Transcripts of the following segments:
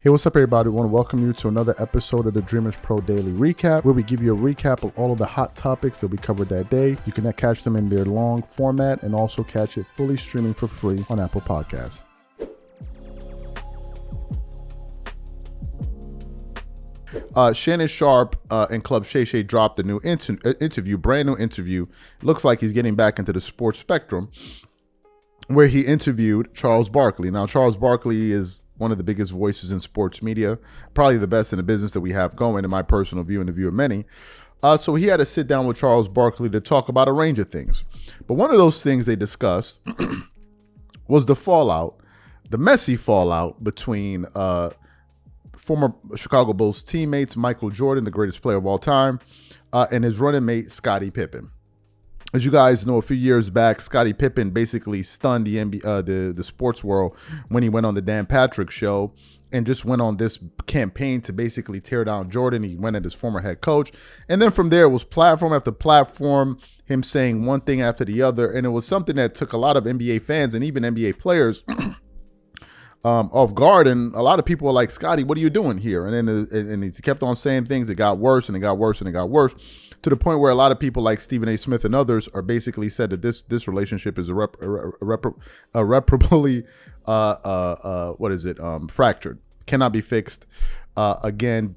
Hey, what's up, everybody? I want to welcome you to another episode of the Dreamerspro Daily Recap, where we give you a recap of all of the hot topics that we covered that day. You can catch them in their long format and also catch it fully streaming for free on Apple Podcasts. Shannon Sharpe and Club Shay Shay dropped a new brand new interview. It looks like he's getting back into the sports spectrum, where he interviewed Charles Barkley. Now, Charles Barkley is one of the biggest voices in sports media, probably the best in the business that we have going, in my personal view and the view of many. So he had to sit down with Charles Barkley to talk about a range of things. But one of those things they discussed was the fallout, the messy fallout between former Chicago Bulls teammates Michael Jordan, the greatest player of all time, and his running mate Scottie Pippen. As you guys know, a few years back, Scottie Pippen basically stunned the sports world when he went on the Dan Patrick Show and just went on this campaign to basically tear down Jordan. He went at his former head coach. And then from there, it was platform after platform, him saying one thing after the other. And it was something that took a lot of NBA fans and even NBA players off guard. And a lot of people were like, Scottie, what are you doing here? And then he kept on saying things. It got worse and it got worse and it got worse, to the point where a lot of people like Stephen A. Smith and others are basically said that this relationship is irreparably fractured, cannot be fixed. Again,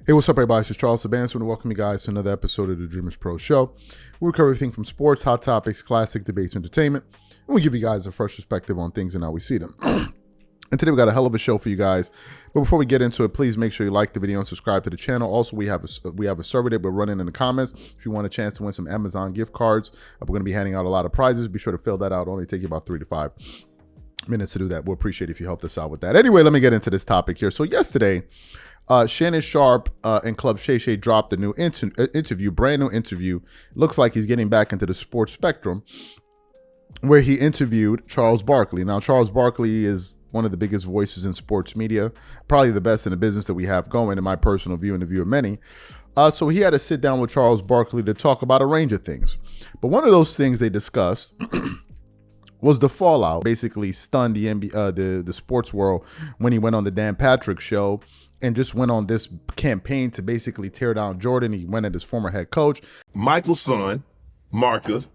hey, what's up, everybody? This is Charles Sabanis. I want to welcome you guys to another episode of the Dreamerspro Show. We cover everything from sports, hot topics, classic debates, entertainment, and we give you guys a fresh perspective on things and how we see them. And today we got a hell of a show for you guys. But before we get into it, please make sure you like the video and subscribe to the channel. Also, we have a survey that we're running in the comments. If you want a chance to win some Amazon gift cards, we're going to be handing out a lot of prizes. Be sure to fill that out. It'll only take you about 3 to 5 minutes to do that. We'll appreciate if you help us out with that. Anyway, let me get into this topic here. So yesterday, Shannon Sharpe and Club Shay Shay dropped a new brand new interview. It looks like he's getting back into the sports spectrum, where he interviewed Charles Barkley. Now, Charles Barkley is one of the biggest voices in sports media, probably the best in the business that we have going, in my personal view and the view of many. So he had to sit down with Charles Barkley to talk about a range of things. But one of those things they discussed was the fallout. Basically stunned the sports world when he went on the Dan Patrick Show and just went on this campaign to basically tear down Jordan. He went at his former head coach. Michael's son, Marcus,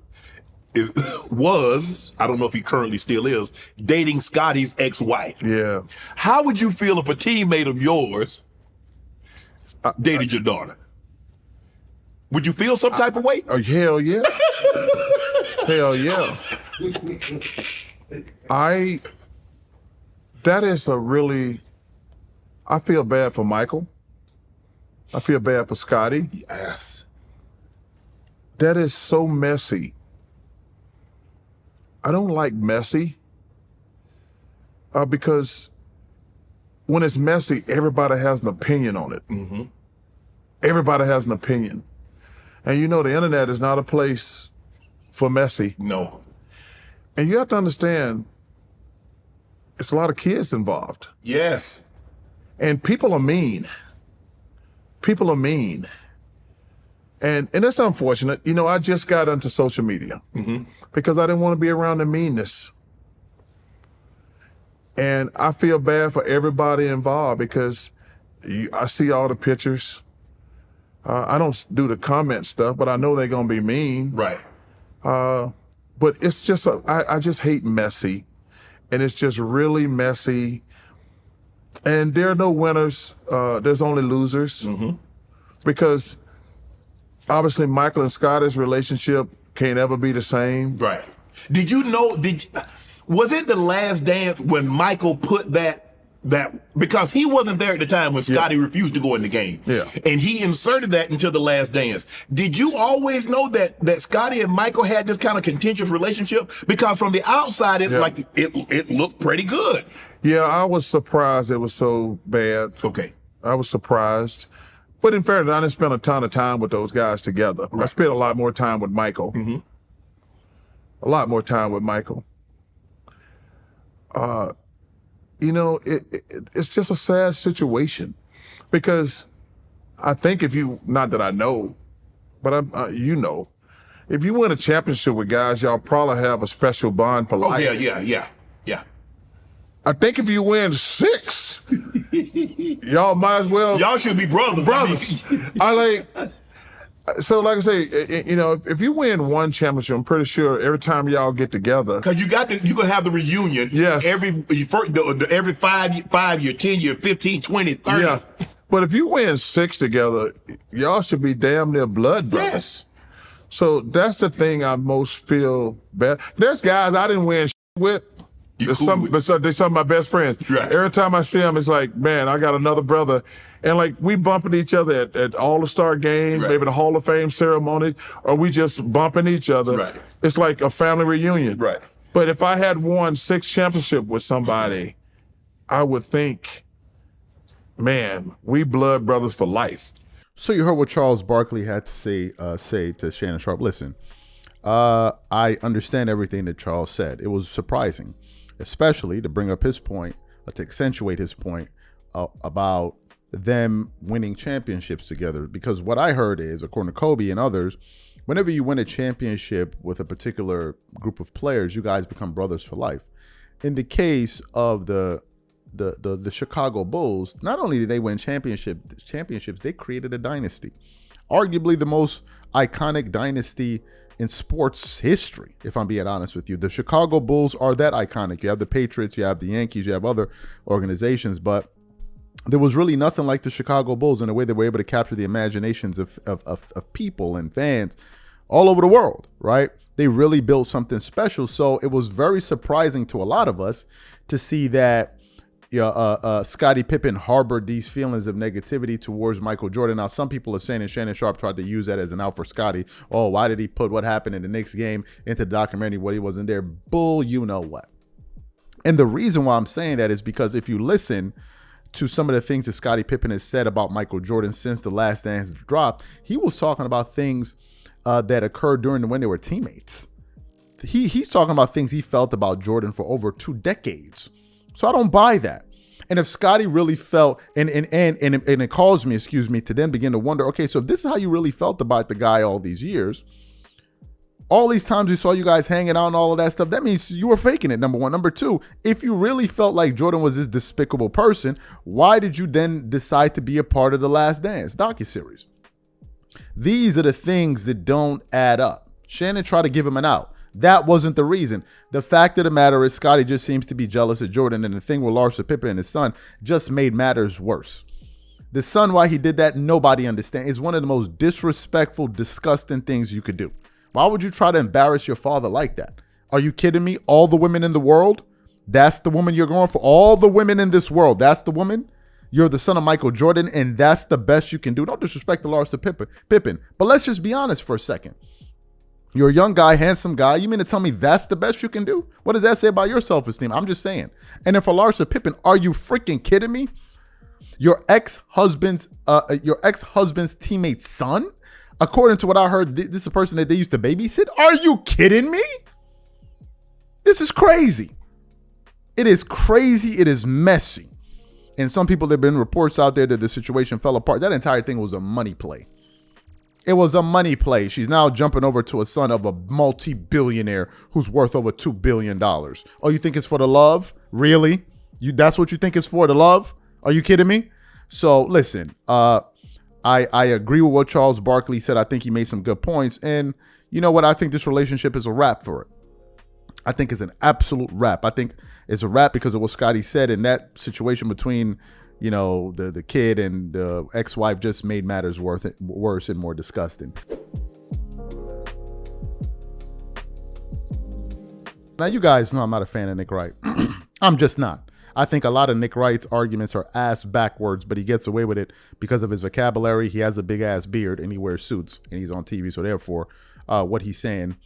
was, I don't know if he currently still is, dating Scottie's ex-wife. Yeah. How would you feel if a teammate of yours dated your daughter? Would you feel some type of way? Oh, hell yeah. Hell yeah. That is I feel bad for Michael. I feel bad for Scottie. Yes. That is so messy. I don't like messy because when it's messy, everybody has an opinion on it. Mm-hmm. Everybody has an opinion. And you know, the internet is not a place for messy. No. And you have to understand, it's a lot of kids involved. Yes. And people are mean. People are mean. And it's unfortunate. You know, I just got into social media because I didn't want to be around the meanness. And I feel bad for everybody involved because I see all the pictures. I don't do the comment stuff, but I know they're going to be mean. Right. But it's just, I just hate messy. And it's just really messy. And there are no winners. There's only losers. Because obviously, Michael and Scottie's relationship can't ever be the same. Right. Did you know, was it the Last Dance when Michael put that because he wasn't there at the time when Scottie refused to go in the game. Yeah. And he inserted that into the Last Dance. Did you always know that Scottie and Michael had this kind of contentious relationship? Because from the outside, it looked pretty good. Yeah, I was surprised it was so bad. Okay. I was surprised. But in fairness, I didn't spend a ton of time with those guys together. Right. I spent a lot more time with Michael. A lot more time with Michael. You know, it's just a sad situation because I think not that I know, but you know, if you win a championship with guys, y'all probably have a special bond for life. Oh, yeah. I think if you win 6, y'all might as well. Y'all should be brothers. Brothers. So like I say, if you win one championship, I'm pretty sure every time y'all get together. Because you're going to have the reunion. Yes. Every 5 year, 10 year, 15, 20, 30. Yeah. But if you win 6 together, y'all should be damn near blood brothers. Yes. So that's the thing I most feel bad. There's guys I didn't win with. They're some of my best friends. Right. Every time I see them, it's like, man, I got another brother. And like we bumping each other at All-Star games, right. maybe the Hall of Fame ceremony, or we just bumping each other. Right. It's like a family reunion. Right. But if I had won 6 championships with somebody, I would think, man, we blood brothers for life. So you heard what Charles Barkley had to say to Shannon Sharpe. Listen, I understand everything that Charles said. It was surprising, especially to bring up his point, to accentuate his point about them winning championships together. Because what I heard is, according to Kobe and others, whenever you win a championship with a particular group of players, you guys become brothers for life. In the case of the Chicago Bulls, not only did they win championships, they created a dynasty, arguably the most iconic dynasty in sports history, if I'm being honest with you. The Chicago Bulls are that iconic. You have the Patriots, you have the Yankees, you have other organizations, but there was really nothing like the Chicago Bulls in a way they were able to capture the imaginations of people and fans all over the world, right? They really built something special. So it was very surprising to a lot of us to see that Scottie Pippen harbored these feelings of negativity towards Michael Jordan. Now, some people are saying, and Shannon Sharpe tried to use that as an out for Scottie. Oh, why did he put what happened in the Knicks game into the documentary when he wasn't there? Bull, you know what. And the reason why I'm saying that is because if you listen to some of the things that Scottie Pippen has said about Michael Jordan since The Last Dance dropped, he was talking about things that occurred when they were teammates. He's talking about things he felt about Jordan for over 2 decades. So I don't buy that. And if Scottie really felt, and it caused me, to then begin to wonder, okay, so if this is how you really felt about the guy all these years, all these times we saw you guys hanging out and all of that stuff, that means you were faking it, number one. Number two, if you really felt like Jordan was this despicable person, why did you then decide to be a part of The Last Dance docuseries? These are the things that don't add up. Shannon tried to give him an out. That wasn't the reason. The fact of the matter is Scottie just seems to be jealous of Jordan, and the thing with Larsa Pippen and his son just made matters worse. The son, why he did that, nobody understands. It's one of the most disrespectful, disgusting things you could do. Why would you try to embarrass your father like that? Are you kidding me? All the women in the world, that's the woman you're going for? All the women in this world, that's the woman? You're the son of Michael Jordan, and that's the best you can do? Don't disrespect the Larsa Pippen. But let's just be honest for a second. You're a young guy, handsome guy. You mean to tell me that's the best you can do? What does that say about your self-esteem? I'm just saying. And then for Larsa Pippen, are you freaking kidding me? Your ex-husband's teammate's son? According to what I heard, this is a person that they used to babysit. Are you kidding me? This is crazy. It is crazy. It is messy. And some people, there have been reports out there that the situation fell apart. That entire thing was a money play. It was a money play. She's now jumping over to a son of a multi-billionaire who's worth over $2 billion. Oh, you think it's for the love? Really? That's what you think it's for, the love? Are you kidding me? So listen, I agree with what Charles Barkley said. I think he made some good points. And you know what? I think this relationship is a wrap for it. I think it's an absolute wrap. I think it's a wrap because of what Scottie said in that situation between, you know, the kid and the ex-wife just made matters worse and more disgusting. Now, you guys know I'm not a fan of Nick Wright. I'm just not. I think a lot of Nick Wright's arguments are ass backwards, but he gets away with it because of his vocabulary. He has a big-ass beard, and he wears suits, and he's on TV. So therefore, what he's saying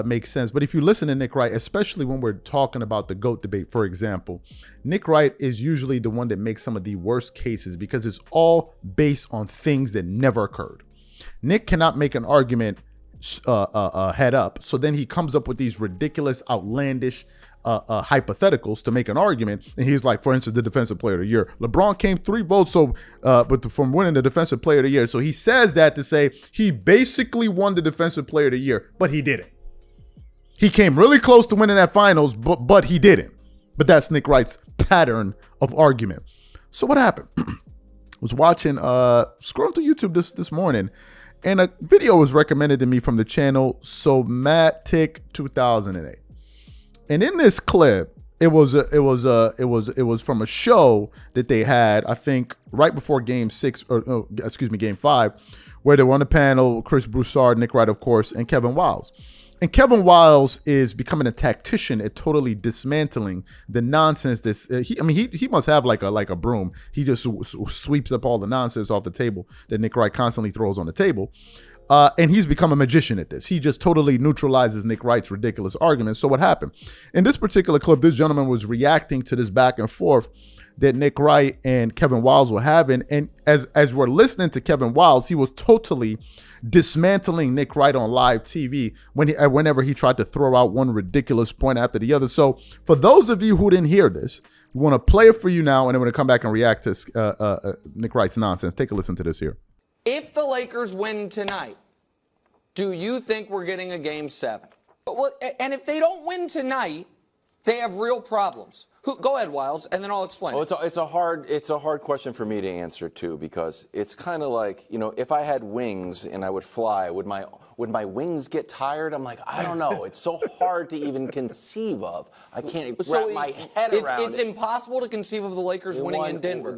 makes sense. But if you listen to Nick Wright, especially when we're talking about the GOAT debate, for example, Nick Wright is usually the one that makes some of the worst cases because it's all based on things that never occurred. Nick cannot make an argument head up. So then he comes up with these ridiculous, outlandish hypotheticals to make an argument. And he's like, for instance, the defensive player of the year. LeBron came 3 votes from winning the defensive player of the year. So he says that to say he basically won the defensive player of the year, but he didn't. He came really close to winning that finals, but he didn't. But that's Nick Wright's pattern of argument. So what happened? Was watching, scrolling through YouTube this morning, and a video was recommended to me from the channel Somatic 2008. And in this clip, it was from a show that they had, I think, right before Game 5, where they were on the panel, Chris Broussard, Nick Wright, of course, and Kevin Wiles. And Kevin Wiles is becoming a tactician at totally dismantling the nonsense. He must have like a broom. He just sweeps up all the nonsense off the table that Nick Wright constantly throws on the table. And he's become a magician at this. He just totally neutralizes Nick Wright's ridiculous arguments. So what happened? In this particular clip, this gentleman was reacting to this back and forth that Nick Wright and Kevin Wiles were having. And as we're listening to Kevin Wiles, he was totally dismantling Nick Wright on live TV whenever he tried to throw out one ridiculous point after the other. So for those of you who didn't hear this, we want to play it for you now, and then we're going to come back and react to Nick Wright's nonsense. Take a listen to this here. If the Lakers win tonight, do you think we're getting a Game 7? Well, and if they don't win tonight, they have real problems. Go ahead, Wiles, and then I'll explain. Well, it's a hard question for me to answer too, because it's kind of like, if I had wings and I would fly, would my wings get tired? I'm like, I don't know. It's so hard to even conceive of. I can't wrap my head around it. It's impossible to conceive of the Lakers winning in Denver.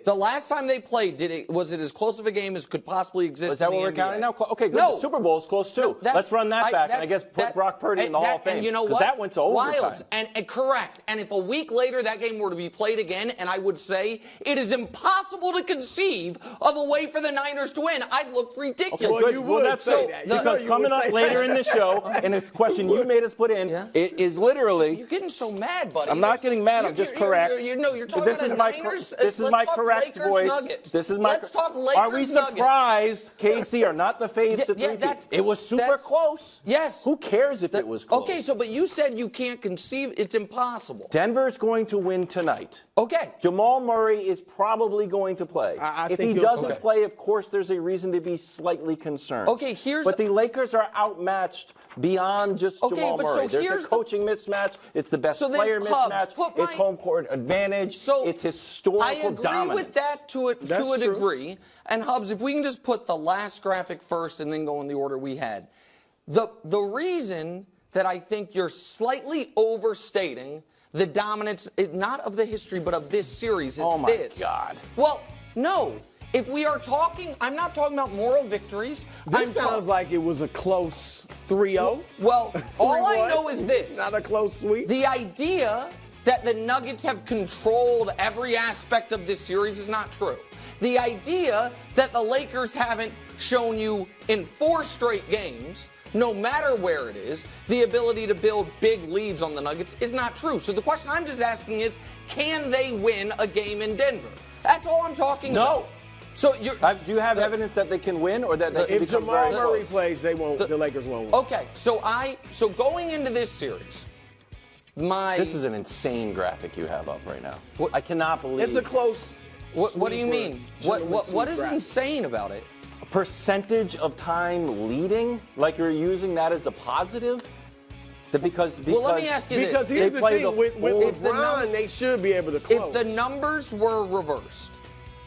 The last time they played, was it as close of a game as could possibly exist? Is that in what we're NBA? counting now? Okay, good. No. The Super Bowl is close too. No, Let's run that back, and I guess put Brock Purdy in the Hall of Fame. And you know what? That went to overtime. Wild, and correct. And if a week later that game were to be played again, and I would say it is impossible to conceive of a way for the Niners to win, I'd look ridiculous. Okay, good. Well, that's it. Because coming up later in the show, and a question you made us put in, it is literally. You're getting so mad, buddy. I'm not getting mad. I'm just correct. You're talking about the Niners. This is my correct voice. This is my. Let's talk Lakers. Are we surprised KC are not the faves to three-peat? It was super close. Yes. Who cares if it was close? Okay, but you said you can't conceive. It's impossible. Denver's going to win tonight. Okay. Jamal Murray is probably going to play. If he doesn't play, of course, there's a reason to be slightly concerned. Okay, But the Lakers are outmatched beyond just Jamal Murray. There's a coaching mismatch. It's the best player mismatch. It's home court advantage. It's historical dominance. I agree with that to a degree. And Hubs, if we can just put the last graphic first and then go in the order we had. The reason that I think you're slightly overstating the dominance, not of the history, but of this series is this. Oh, my God. Well, no. If we are talking, I'm not talking about moral victories. This sounds like it was a close 3-0. Well, all I know is this. Not a close sweep. The idea that the Nuggets have controlled every aspect of this series is not true. The idea that the Lakers haven't shown you in 4 straight games, no matter where it is, the ability to build big leads on the Nuggets is not true. So the question I'm just asking is, can they win a game in Denver? That's all I'm talking about. No. So do you have evidence that they can win, or that they can become very close? If Jamal Murray plays, they won't. The Lakers won't win. Okay, so going into this series, this is an insane graphic you have up right now. I cannot believe it's a close. What do you mean? What is insane about it? A percentage of time leading, like you're using that as a positive. Because let me ask you this. Because here's the thing, with LeBron, they should be able to close. If the numbers were reversed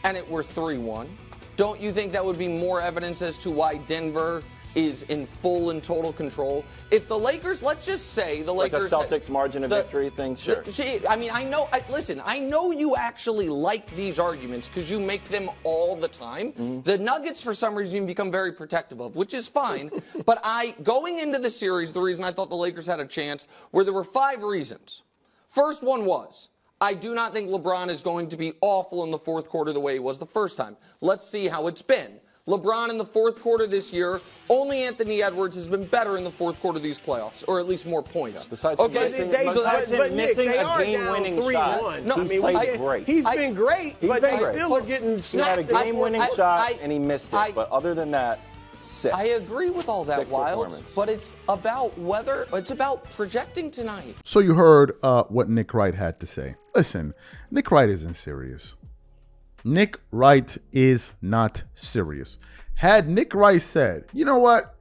and it were 3-1, don't you think that would be more evidence as to why Denver is in full and total control? If the Lakers, let's just say the Lakers, like a Celtics margin of victory thing, sure. I know. Listen, I know you actually like these arguments because you make them all the time. Mm-hmm. The Nuggets, for some reason, you become very protective of, which is fine. But going into the series, the reason I thought the Lakers had a chance, where there were 5 reasons. First one was, I do not think LeBron is going to be awful in the fourth quarter the way he was the first time. Let's see how it's been. LeBron in the fourth quarter this year, only Anthony Edwards has been better in the fourth quarter of these playoffs, or at least more points. Yeah, besides missing a game-winning shot, he's played great. He's been great, but they still are getting snapped. He had a game-winning shot, and he missed it. But other than that, sick. I agree with all that, Wild, but it's about projecting tonight. So you heard what Nick Wright had to say. Listen, Nick Wright isn't serious. Nick Wright is not serious. Had Nick Wright said, you know what?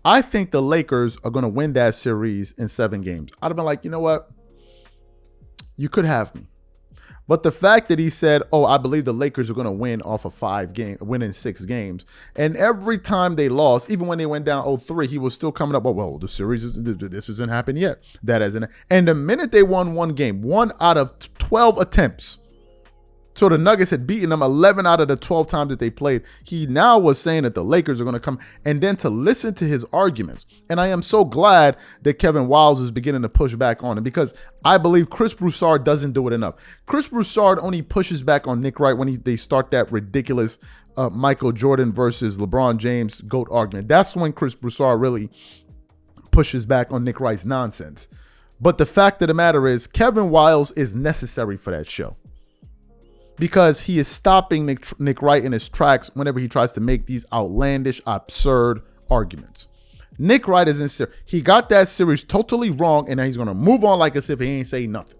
I think the Lakers are going to win that series in 7 games. I'd have been like, you know what? You could have me. But the fact that he said, "Oh, I believe the Lakers are going to win off of winning 6 games," and every time they lost, even when they went down 0-3, he was still coming up. Well, the series this hasn't happened yet. That hasn't. And the minute they won 1 game, 1 out of 12 attempts. So the Nuggets had beaten them 11 out of the 12 times that they played. He now was saying that the Lakers are going to come, and then to listen to his arguments. And I am so glad that Kevin Wiles is beginning to push back on him, because I believe Chris Broussard doesn't do it enough. Chris Broussard only pushes back on Nick Wright when they start that ridiculous Michael Jordan versus LeBron James GOAT argument. That's when Chris Broussard really pushes back on Nick Wright's nonsense. But the fact of the matter is, Kevin Wiles is necessary for that show, because he is stopping Nick Wright in his tracks whenever he tries to make these outlandish, absurd arguments. Nick Wright is in series. He got that series totally wrong, and now he's going to move on like as if he ain't saying nothing.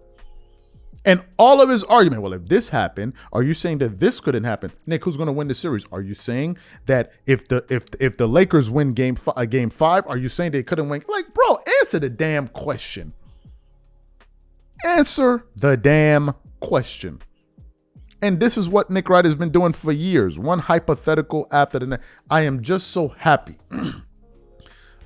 And all of his argument, well, if this happened, are you saying that this couldn't happen? Nick, who's going to win the series? Are you saying that if the Lakers win game 5, are you saying they couldn't win? Like, bro, answer the damn question. Answer the damn question. And this is what Nick Wright has been doing for years, one hypothetical after the next. I am just so happy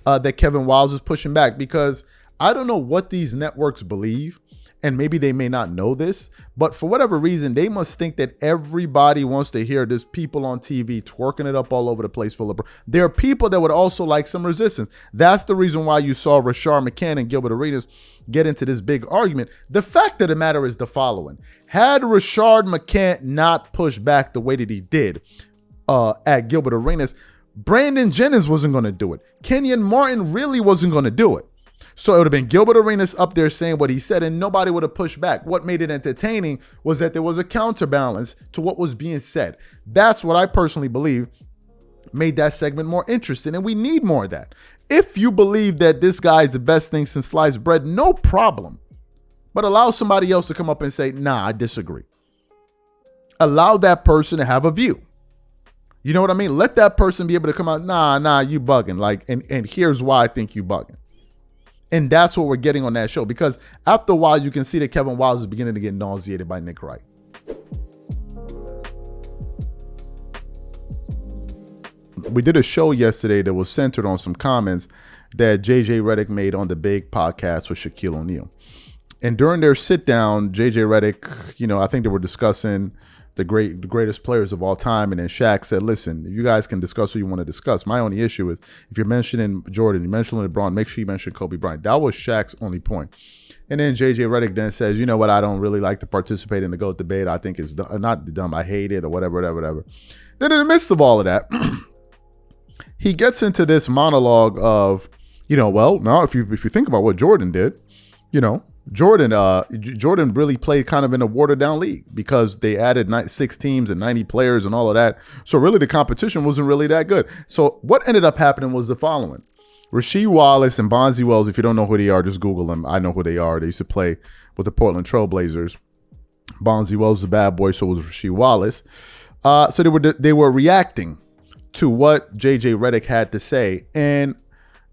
that Kevin Wiles is pushing back, because I don't know what these networks believe, and maybe they may not know this, but for whatever reason, they must think that everybody wants to hear this people on TV twerking it up all over the place for LeBron. There are people that would also like some resistance. That's the reason why you saw Rashard McCann and Gilbert Arenas get into this big argument. The fact of the matter is the following. Had Rashard McCann not pushed back the way that he did at Gilbert Arenas, Brandon Jennings wasn't going to do it. Kenyon Martin really wasn't going to do it. So it would have been Gilbert Arenas up there saying what he said, and nobody would have pushed back. What made it entertaining was that there was a counterbalance to what was being said. That's what I personally believe made that segment more interesting, and we need more of that. If you believe that this guy is the best thing since sliced bread, no problem. But allow somebody else to come up and say, nah, I disagree. Allow that person to have a view. You know what I mean? Let that person be able to come out, nah, you bugging. Like, and here's why I think you bugging. And that's what we're getting on that show, because after a while, you can see that Kevin Wiles is beginning to get nauseated by Nick Wright. We did a show yesterday that was centered on some comments that JJ Redick made on the big podcast with Shaquille O'Neal. And during their sit down, JJ Redick, I think they were discussing the greatest players of all time. And then Shaq said, listen, you guys can discuss what you want to discuss. My only issue is if you're mentioning Jordan, you're mentioning LeBron, make sure you mention Kobe Bryant. That was Shaq's only point. And then JJ Redick then says, you know what, I don't really like to participate in the GOAT debate. I think it's not dumb. I hate it or whatever. Then in the midst of all of that, he gets into this monologue of, well, now if you think about what Jordan did, Jordan really played kind of in a watered down league because they added 6 teams and 90 players and all of that. So really the competition wasn't really that good. So what ended up happening was the following. Rasheed Wallace and Bonzi Wells, if you don't know who they are, just Google them. I know who they are. They used to play with the Portland Trailblazers. Bonzi Wells was a bad boy, so was Rasheed Wallace. So they were reacting to what JJ Redick had to say. And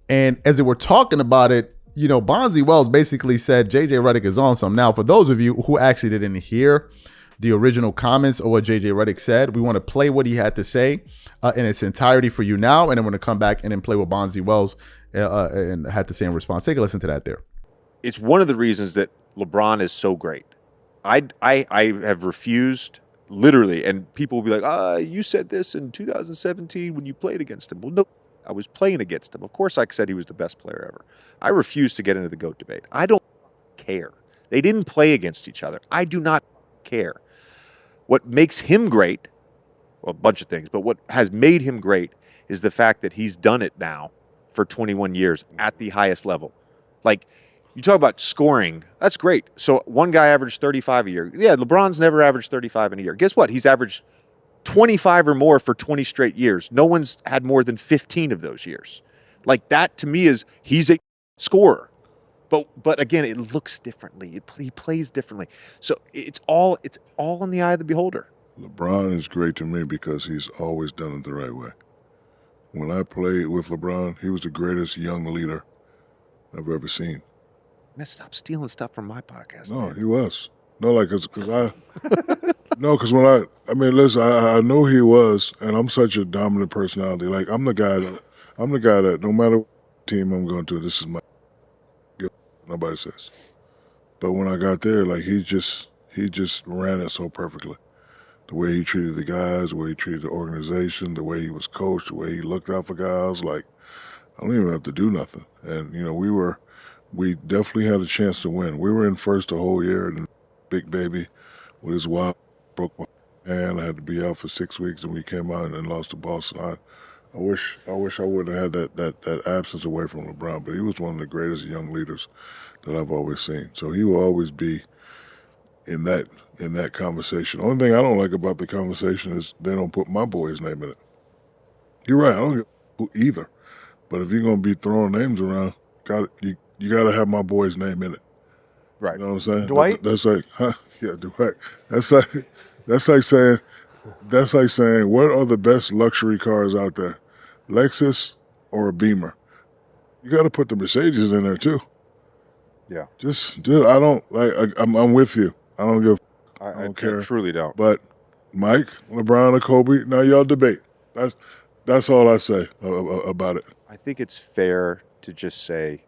as they were talking about it, Bonzi Wells basically said JJ Redick is on something. Now, for those of you who actually didn't hear the original comments or what JJ Redick said, we want to play what he had to say in its entirety for you now, and then we're going to come back and then play what Bonzi Wells and had to say in response. Take a listen to that there. It's one of the reasons that LeBron is so great. I have refused, literally, and people will be like, you said this in 2017 when you played against him. Well, no. I was playing against him. Of course, I said he was the best player ever. I refuse to get into the GOAT debate. I don't care. They didn't play against each other. I do not care. What makes him great, well, a bunch of things, but what has made him great is the fact that he's done it now for 21 years at the highest level. Like, you talk about scoring, that's great. So one guy averaged 35 a year. Yeah, LeBron's never averaged 35 in a year. Guess what? He's averaged 25 or more for 20 straight years. No one's had more than 15 of those years. Like, that to me is, he's a scorer. But again, it looks differently. He plays differently. So it's all in the eye of the beholder. LeBron is great to me because he's always done it the right way. When I played with LeBron, he was the greatest young leader I've ever seen. Man, stop stealing stuff from my podcast. No, man. he was. No, like, cause when I mean, listen, I know he was, and I'm such a dominant personality. Like, I'm the guy that no matter what team I'm going to, this is my, nobody says. But when I got there, like, he just ran it so perfectly. The way he treated the guys, the way he treated the organization, the way he was coached, the way he looked out for guys, like, I don't even have to do nothing. And, you know, we definitely had a chance to win. We were in first the whole year, and Big Baby with his wild broke my hand. I had to be out for 6 weeks, and we came out and lost to Boston. I wish I wouldn't have had that absence away from LeBron, but he was one of the greatest young leaders that I've always seen. So he will always be in that conversation. The only thing I don't like about the conversation is they don't put my boy's name in it. You're right, I don't get who either. But if you're gonna be throwing names around, you gotta have my boy's name in it. Right. You know what I'm saying? Dwight? That's like, yeah, Dwight. That's like saying, what are the best luxury cars out there? Lexus or a Beamer? You got to put the Mercedes in there too. Yeah. Just I don't like. I'm with you. I don't give. I don't care. I truly don't. But Mike, LeBron, or Kobe, now y'all debate. That's all I say about it. I think it's fair to just say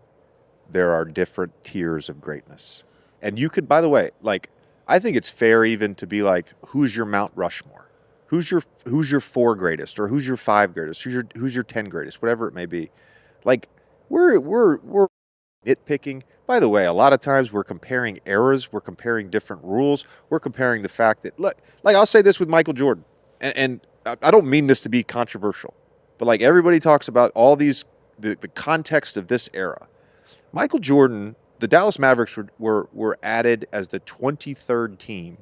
there are different tiers of greatness. And you could, by the way, like, I think it's fair even to be like, who's your Mount Rushmore? Who's your 4 greatest, or who's your 5 greatest? Who's your 10 greatest? Whatever it may be. Like, we're nitpicking. By the way, a lot of times we're comparing eras, we're comparing different rules, we're comparing the fact that, look, like, I'll say this with Michael Jordan, and I don't mean this to be controversial, but like, everybody talks about all these, the context of this era. Michael Jordan, the Dallas Mavericks were added as the 23rd team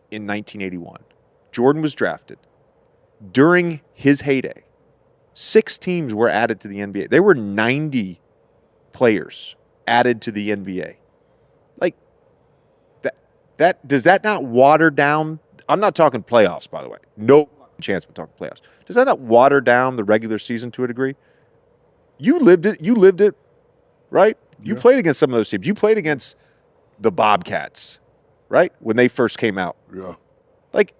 in 1981. Jordan was drafted. During his heyday, 6 teams were added to the NBA. There were 90 players added to the NBA. Like, that does that not water down? I'm not talking playoffs, by the way. No chance we're talking playoffs. Does that not water down the regular season to a degree? You lived it, right? You played against some of those teams. You played against the Bobcats, right? When they first came out. Yeah. Like,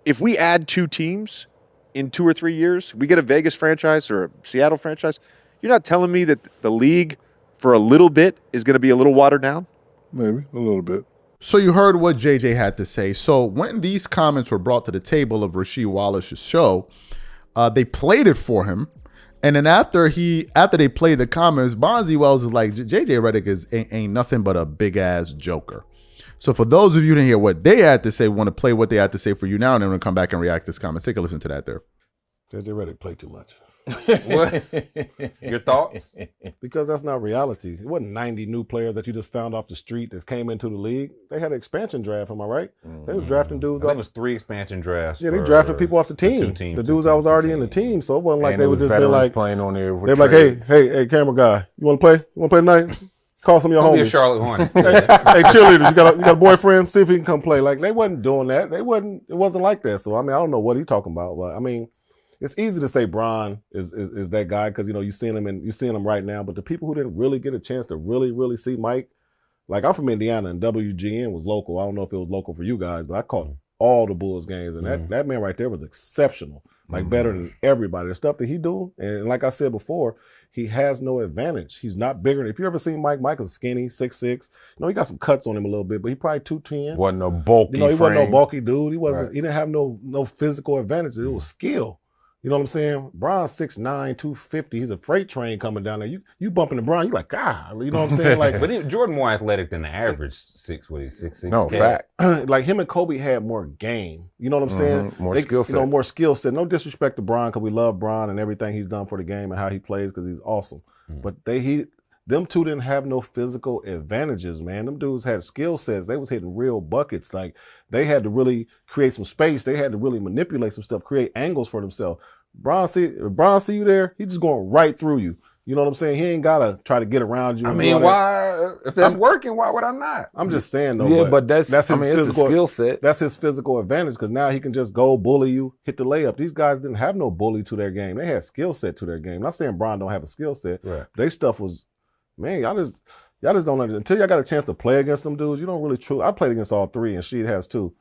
if we add 2 teams in 2 or 3 years, we get a Vegas franchise or a Seattle franchise, you're not telling me that the league for a little bit is going to be a little watered down? Maybe a little bit. So you heard what JJ had to say. So when these comments were brought to the table of Rasheed Wallace's show, they played it for him. And then after they played the comments, Bonzi Wells is like, JJ Redick ain't nothing but a big ass joker. So for those of you who didn't hear what they had to say, want to play what they had to say for you now, and then we'll come back and react to this comment. Take a listen to that there. JJ Redick played too much. What? Your thoughts? Because that's not reality. It wasn't 90 new players that you just found off the street that came into the league. They had an expansion draft, am I right? They was drafting dudes. I think it was 3 expansion drafts. Yeah, they drafted people off the team. The dudes that was already in the team. So it wasn't like they would just be like playing on there. They're like, hey, camera guy, you want to play? You want to play tonight? Call some of your Don't homies. be a Charlotte Hornet. hey, cheerleaders, you got a boyfriend? See if he can come play. Like, they wasn't doing that. It wasn't like that. So I mean, I don't know what he's talking about, but I mean, it's easy to say Bron is that guy because you're seeing him right now. But the people who didn't really get a chance to really see Mike, like, I'm from Indiana and WGN was local. I don't know if it was local for you guys, but I caught all the Bulls games, and that man right there was exceptional, like better than everybody. The stuff that he do, and like I said before, he has no advantage. He's not bigger. If you ever seen Mike is skinny, 6'6". He got some cuts on him a little bit, but he probably 210. Wasn't no bulky. He wasn't no bulky dude. He wasn't. Right. He didn't have no physical advantage. It was skill. You know what I'm saying? Bron's 6'9", 250. He's a freight train coming down there. You bumping the Bron, you like, God, you know what I'm saying? Like, but Jordan more athletic than the average 6'6". No, fact. Like, him and Kobe had more game. You know what I'm saying? More skill set. More skill set. No disrespect to Bron, because we love Bron and everything he's done for the game and how he plays, because he's awesome. But them two didn't have no physical advantages, man. Them dudes had skill sets. They was hitting real buckets. Like, they had to really create some space. They had to really manipulate some stuff, create angles for themselves. Bron see you there, he's just going right through you. You know what I'm saying? He ain't got to try to get around you. I mean, why? If that's working, why would I not? I'm just saying, though. Yeah, but that's his physical, it's a skill set. That's his physical advantage, because now he can just go bully you, hit the layup. These guys didn't have no bully to their game. They had skill set to their game. I'm not saying Bron don't have a skill set. Right. Their stuff was, man, Y'all just don't until y'all got a chance to play against them dudes. You don't really true. I played against all three, and Sheed has too.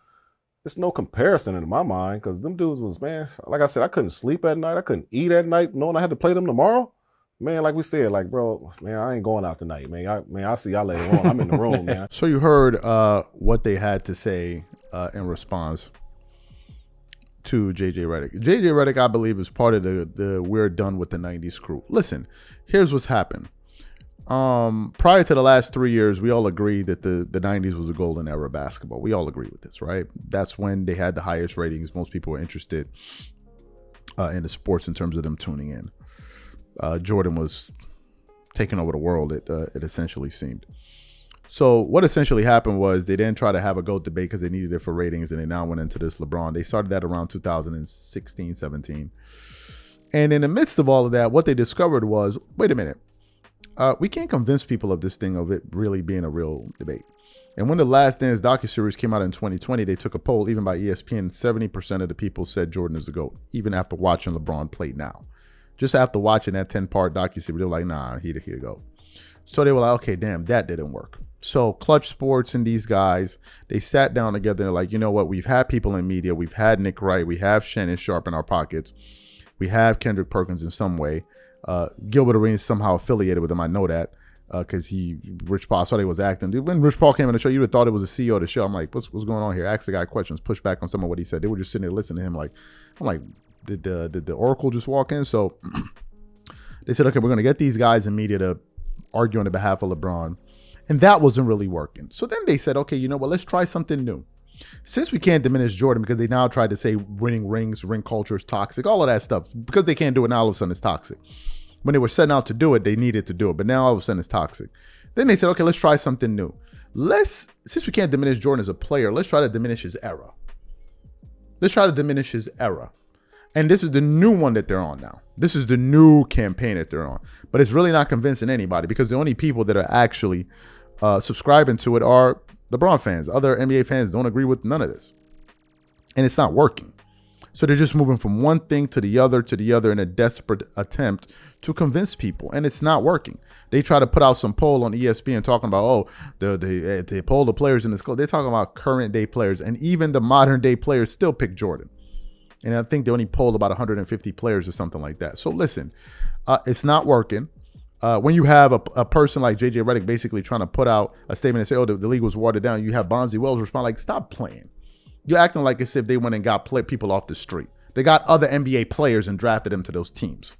It's no comparison in my mind because them dudes was, man, like I said, I couldn't sleep at night. I couldn't eat at night knowing I had to play them tomorrow. Man, like we said, like, bro, man, I ain't going out tonight, man. I'll see y'all later on. I'm in the room, man. So you heard what they had to say in response to JJ Redick. JJ Redick, I believe, is part of the we're done with the 90s crew. Listen, here's what's happened. Prior to the last 3 years, we all agree that the 90s was a golden era of basketball. We all agree with this, right? That's when they had the highest ratings. Most people were interested in the sports in terms of them tuning in. Jordan was taking over the world, it essentially seemed. So what essentially happened was they didn't try to have a GOAT debate because they needed it for ratings, and they now went into this LeBron. They started that around 2016, 17. And in the midst of all of that, what they discovered was, wait a minute, we can't convince people of this thing of it really being a real debate. And when the Last Dance docuseries came out in 2020, they took a poll, even by ESPN, 70% of the people said Jordan is the GOAT, even after watching LeBron play now. Just after watching that 10-part docuseries, they were like, nah, he the GOAT. So they were like, okay, damn, that didn't work. So Clutch Sports and these guys, they sat down together and they're like, you know what? We've had people in media. We've had Nick Wright. We have Shannon Sharp in our pockets. We have Kendrick Perkins in some way. Gilbert Arenas somehow affiliated with him. I know that because Rich Paul, I saw he was acting. Dude, when Rich Paul came on the show, you would have thought it was the CEO of the show. I'm like, what's going on here? Ask the guy questions, push back on some of what he said. They were just sitting there listening to him. Like, I'm like, did the Oracle just walk in? So they said, okay, we're going to get these guys in media to argue on the behalf of LeBron. And that wasn't really working. So then they said, okay, you know what? Let's try something new. Since we can't diminish Jordan because they now tried to say winning rings, ring culture is toxic, all of that stuff. Because they can't do it now, all of a sudden it's toxic. When they were setting out to do it, they needed to do it. But now all of a sudden it's toxic. Then they said, okay, let's try something new. Since we can't diminish Jordan as a player, let's try to diminish his era. Let's try to diminish his era. And this is the new one that they're on now. This is the new campaign that they're on. But it's really not convincing anybody because the only people that are actually subscribing to it are LeBron fans. Other NBA fans don't agree with none of this. And it's not working. So they're just moving from one thing to the other in a desperate attempt to convince people. And it's not working. They try to put out some poll on ESPN talking about, they poll the players in this club. They're talking about current day players. And even the modern day players still pick Jordan. And I think they only polled about 150 players or something like that. So listen, it's not working. When you have a person like JJ Redick basically trying to put out a statement and say, oh, the league was watered down. You have Bonzi Wells respond like, stop playing. You're acting like as if they went and got people off the street. They got other NBA players and drafted them to those teams.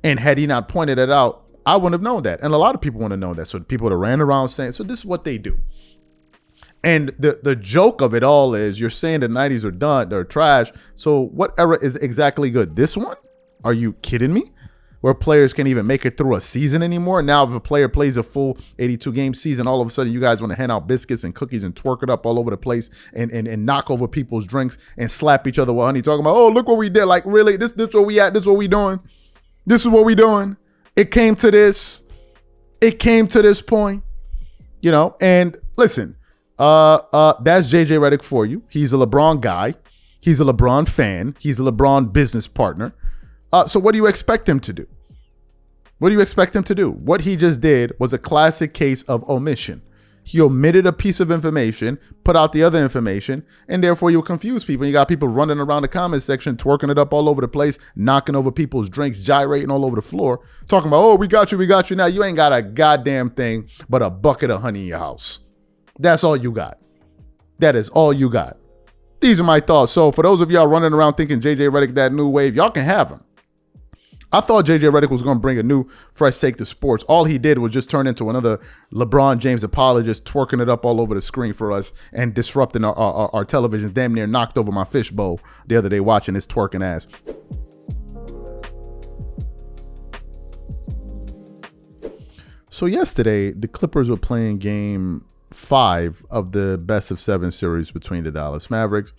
And had he not pointed it out, I wouldn't have known that. And a lot of people want to know that. So people that ran around saying, so this is what they do. And the joke of it all is you're saying the 90s are done, they're trash. So what era is exactly good? This one? Are you kidding me? Where players can't even make it through a season anymore. Now if a player plays a full 82-game season, all of a sudden you guys want to hand out biscuits and cookies and twerk it up all over the place and knock over people's drinks and slap each other with honey, talking about, oh, look what we did. Like, really? This where we at? This is what we doing? This is what we doing? It came to this. It came to this point. You know, and listen, that's JJ Redick for you. He's a LeBron guy. He's a LeBron fan. He's a LeBron business partner. So what do you expect him to do? What do you expect him to do? What he just did was a classic case of omission. He omitted a piece of information, put out the other information, and therefore you'll confuse people. You got people running around the comment section, twerking it up all over the place, knocking over people's drinks, gyrating all over the floor, talking about, oh, we got you now. You ain't got a goddamn thing but a bucket of honey in your house. That's all you got. That is all you got. These are my thoughts. So for those of y'all running around thinking JJ Redick that new wave, y'all can have him. I thought JJ Redick was going to bring a new, fresh take to sports. All he did was just turn into another LeBron James apologist, twerking it up all over the screen for us and disrupting our television. Damn near knocked over my fishbowl the other day watching his twerking ass. So yesterday, the Clippers were playing game 5 of the best of 7 series between the Dallas Mavericks.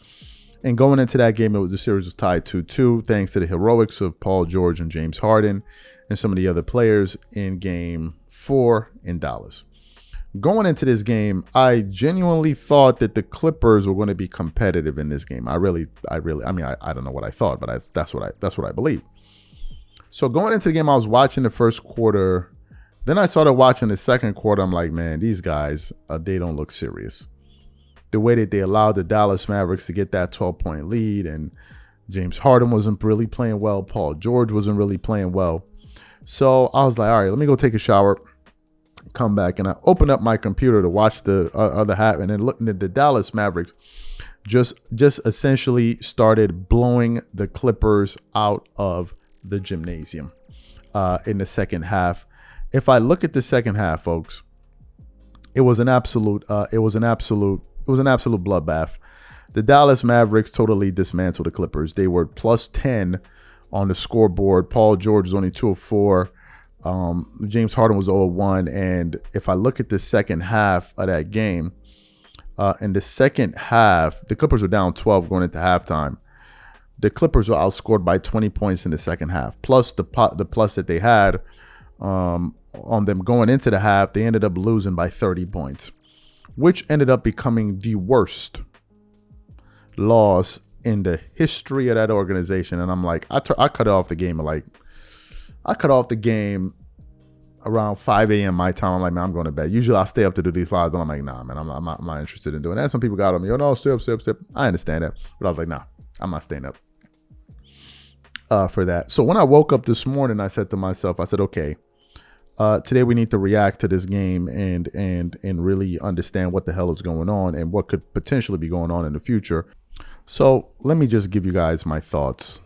And going into that game, the series was tied 2-2 thanks to the heroics of Paul George and James Harden and some of the other players in game 4 in Dallas. Going into this game, I genuinely thought that the Clippers were going to be competitive in this game. I don't know what I thought, but that's what I believe. So going into the game, I was watching the first quarter Then I started watching the second quarter. I'm like, man, these guys, they don't look serious. The way that they allowed the Dallas Mavericks to get that 12-point lead, and James Harden wasn't really playing well. Paul George wasn't really playing well. So I was like, all right, let me go take a shower, come back, and I opened up my computer to watch the other half, and then looking at the Dallas Mavericks just essentially started blowing the Clippers out of the gymnasium in the second half. If I look at the second half, folks, it was an absolute bloodbath. The Dallas Mavericks totally dismantled the Clippers. They were plus 10 on the scoreboard. Paul George was only 2 of 4. James Harden was 0 of 1. And if I look at the second half of that game, in the second half, the Clippers were down 12 going into halftime. The Clippers were outscored by 20 points in the second half. Plus the plus that they had on them going into the half, they ended up losing by 30 points, which ended up becoming the worst loss in the history of that organization. And I'm like, I cut off the game around 5 a.m. my time. I'm like, man, I'm going to bed. Usually I'll stay up to do these lives, but I'm like, nah, man, I'm not interested in doing that. Some people got on me, oh no, stay up. I understand that. But I was like, nah, I'm not staying up for that. So when I woke up this morning, I said to myself, I said, okay, today we need to react to this game and really understand what the hell is going on and what could potentially be going on in the future. So let me just give you guys my thoughts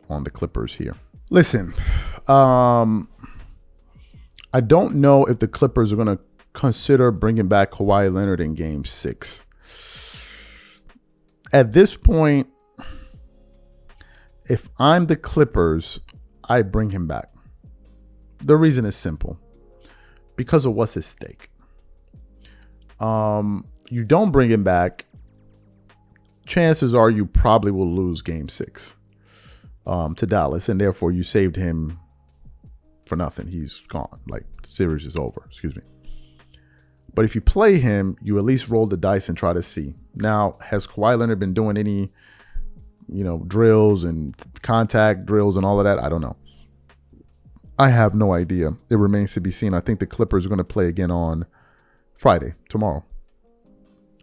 on the Clippers here. Listen, I don't know if the Clippers are going to consider bringing back Kawhi Leonard in Game 6. At this point, if I'm the Clippers, I bring him back. The reason is simple. Because of what's at stake. You don't bring him back, chances are you probably will lose Game 6 to Dallas, and therefore you saved him for nothing. He's gone. Like, the series is over. Excuse me. But if you play him, you at least roll the dice and try to see. Now, has Kawhi Leonard been doing any, drills and contact drills and all of that? I don't know. I have no idea. It remains to be seen. I think the Clippers are going to play again on Friday, tomorrow.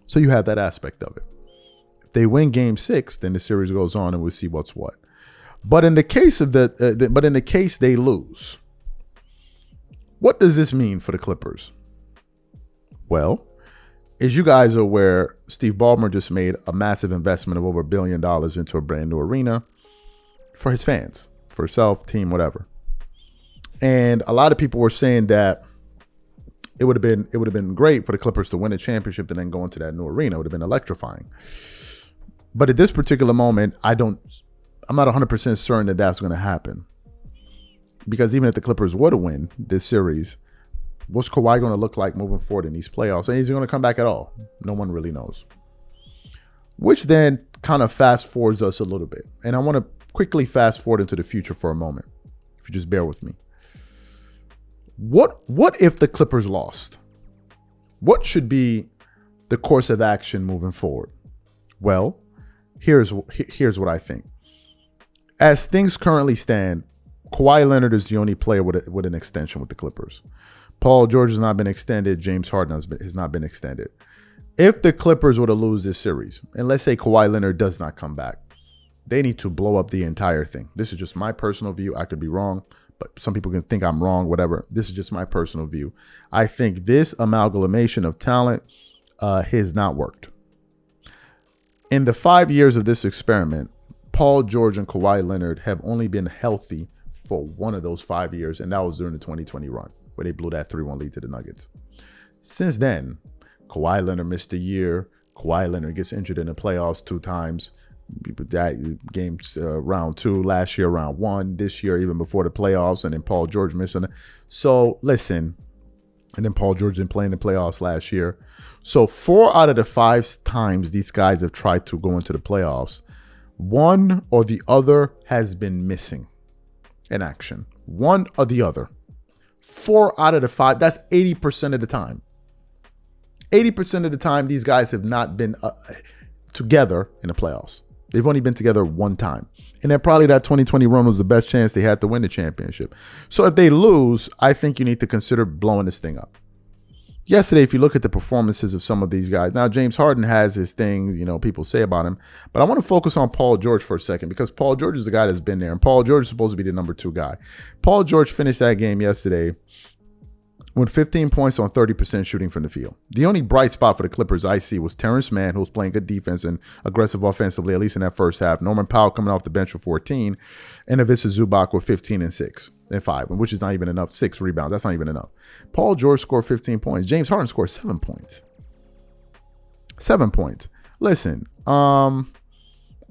So you have that aspect of it. If they win Game 6, then the series goes on and we'll see what's what. But in the case of they lose, what does this mean for the Clippers? Well, as you guys are aware, Steve Ballmer just made a massive investment of over $1 billion into a brand new arena for his fans, for himself, team, whatever. And a lot of people were saying that it would have been great for the Clippers to win a championship and then go into that new arena. It would have been electrifying. But at this particular moment, I'm not 100% certain that that's going to happen. Because even if the Clippers were to win this series, what's Kawhi going to look like moving forward in these playoffs? And is he going to come back at all? No one really knows. Which then kind of fast forwards us a little bit. And I want to quickly fast forward into the future for a moment, if you just bear with me. What if the Clippers lost? What should be the course of action moving forward? Well, here's what I think. As things currently stand, Kawhi Leonard is the only player with an extension with the Clippers. Paul George has not been extended. James Harden has not been extended. If the Clippers were to lose this series, and let's say Kawhi Leonard does not come back, they need to blow up the entire thing. This is just my personal view. I could be wrong, but some people can think I'm wrong, whatever. This is just my personal view. I think this amalgamation of talent has not worked. In the 5 years of this experiment, Paul George and Kawhi Leonard have only been healthy for one of those 5 years, and that was during the 2020 run, where they blew that 3-1 lead to the Nuggets. Since then, Kawhi Leonard missed a year. Kawhi Leonard gets injured in the playoffs 2 times. That game round 2, last year round 1, this year even before the playoffs, and then Paul George missing it. So listen, and then Paul George didn't play in the playoffs last year. So 4 out of the 5 times these guys have tried to go into the playoffs, one or the other has been missing in action. One or the other. 4 out of the 5, that's 80% of the time. 80% of the time, these guys have not been together in the playoffs. They've only been together one time. And then probably that 2020 run was the best chance they had to win the championship. So if they lose, I think you need to consider blowing this thing up. Yesterday, if you look at the performances of some of these guys, now James Harden has his thing, people say about him, but I want to focus on Paul George for a second because Paul George is the guy that's been there, and Paul George is supposed to be the number 2 guy. Paul George finished that game yesterday with 15 points on 30% shooting from the field. The only bright spot for the Clippers I see was Terrence Mann, who was playing good defense and aggressive offensively, at least in that first half. Norman Powell coming off the bench with 14, and Ivica Zubac with 15 and 6 and 5, which is not even enough. 6 rebounds, that's not even enough. Paul George scored 15 points. James Harden scored 7 points. 7 points. Listen, I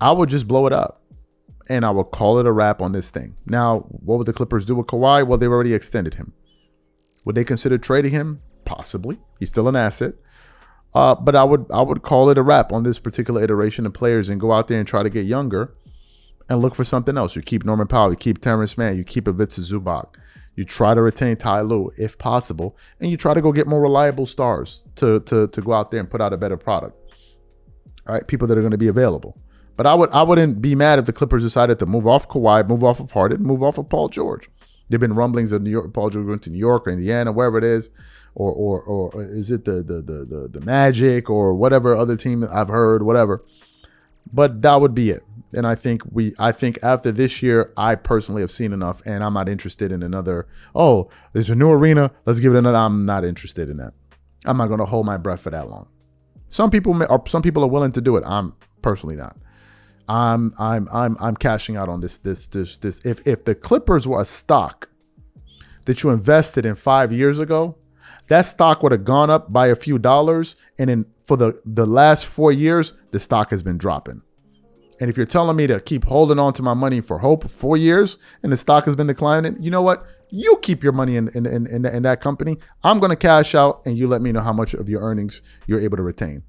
would just blow it up, and I would call it a wrap on this thing. Now, what would the Clippers do with Kawhi? Well, they've already extended him. Would they consider trading him? Possibly. He's still an asset. But I would call it a wrap on this particular iteration of players and go out there and try to get younger and look for something else. You keep Norman Powell, you keep Terrence Mann, you keep Ivica Zubac. You try to retain Ty Lue if possible, and you try to go get more reliable stars to go out there and put out a better product. All right, people that are going to be available. But I wouldn't be mad if the Clippers decided to move off Kawhi, move off of Harden, move off of Paul George. There've been rumblings of New York, Paul George going to New York or Indiana, wherever it is, or is it the Magic or whatever other team I've heard, whatever. But that would be it. And I think after this year, I personally have seen enough, and I'm not interested in another. Oh, there's a new arena. Let's give it another. I'm not interested in that. I'm not going to hold my breath for that long. Some people are willing to do it. I'm personally not. I'm cashing out on this. If the Clippers were a stock that you invested in 5 years ago, that stock would have gone up by a few dollars, and then for the last 4 years, the stock has been dropping. And if you're telling me to keep holding on to my money for hope 4 years and the stock has been declining, you know what? You keep your money in that company. I'm going to cash out, and you let me know how much of your earnings you're able to retain.